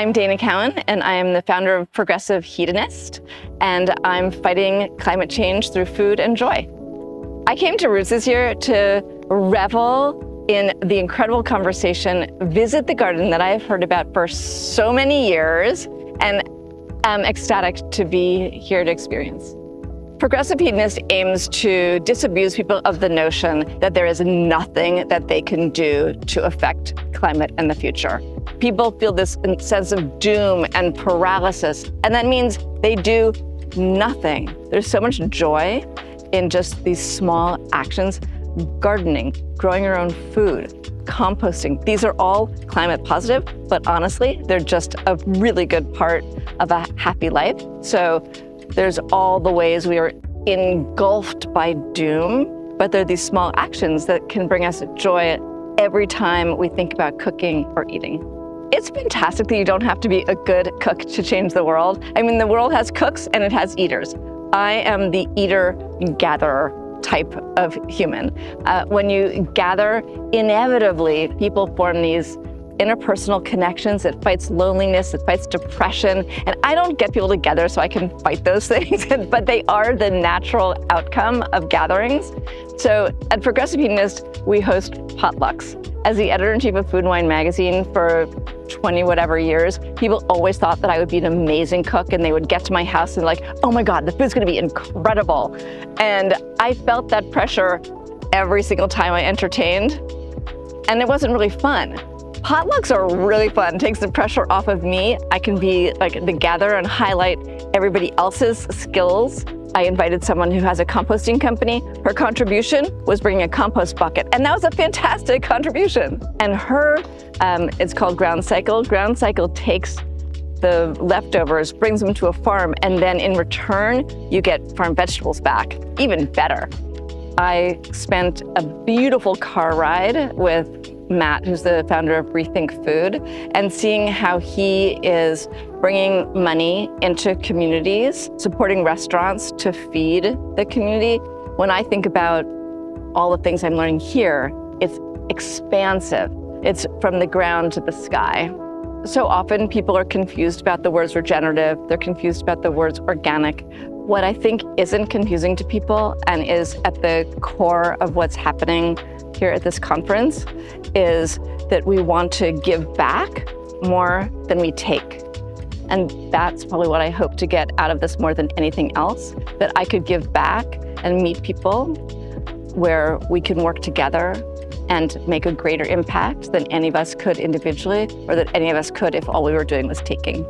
I'm Dana Cowin, and I am the founder of Progressive Hedonist, and I'm fighting climate change through food and joy. I came to Roots this year to revel in the incredible conversation, visit the garden that I have heard about for so many years, and am ecstatic to be here to experience. Progressive Hedonist aims to disabuse people of the notion that there is nothing that they can do to affect climate and the future. People feel this sense of doom and paralysis, and that means they do nothing. There's so much joy in just these small actions. Gardening, growing your own food, composting. These are all climate positive, but honestly, they're just a really good part of a happy life. So there's all the ways we are engulfed by doom, but there are these small actions that can bring us joy every time we think about cooking or eating. It's fantastic that you don't have to be a good cook to change the world. I mean, the world has cooks and it has eaters. I am the eater-gatherer type of human. When you gather, inevitably, people form these interpersonal connections. It fights loneliness, it fights depression, and I don't get people together so I can fight those things, but they are the natural outcome of gatherings. So at Progressive Hedonist, we host potlucks. As the editor-in-chief of Food and Wine magazine for 20 whatever years, people always thought that I would be an amazing cook, and they would get to my house and like, oh my God, the food's gonna be incredible. And I felt that pressure every single time I entertained, and it wasn't really fun. Potlucks are really fun. It takes the pressure off of me. I can be like the gatherer and highlight everybody else's skills. I invited someone who has a composting company. Her contribution was bringing a compost bucket, and that was a fantastic contribution. And it's called Ground Cycle. Ground Cycle takes the leftovers, brings them to a farm, and then in return, you get farm vegetables back. Even better. I spent a beautiful car ride with Matt, who's the founder of Rethink Food, and seeing how he is bringing money into communities, supporting restaurants to feed the community. When I think about all the things I'm learning here, it's expansive. It's from the ground to the sky. So often people are confused about the words regenerative, they're confused about the words organic. What I think isn't confusing to people and is at the core of what's happening here at this conference is that we want to give back more than we take. And that's probably what I hope to get out of this more than anything else, that I could give back and meet people where we can work together and make a greater impact than any of us could individually, or that any of us could if all we were doing was taking.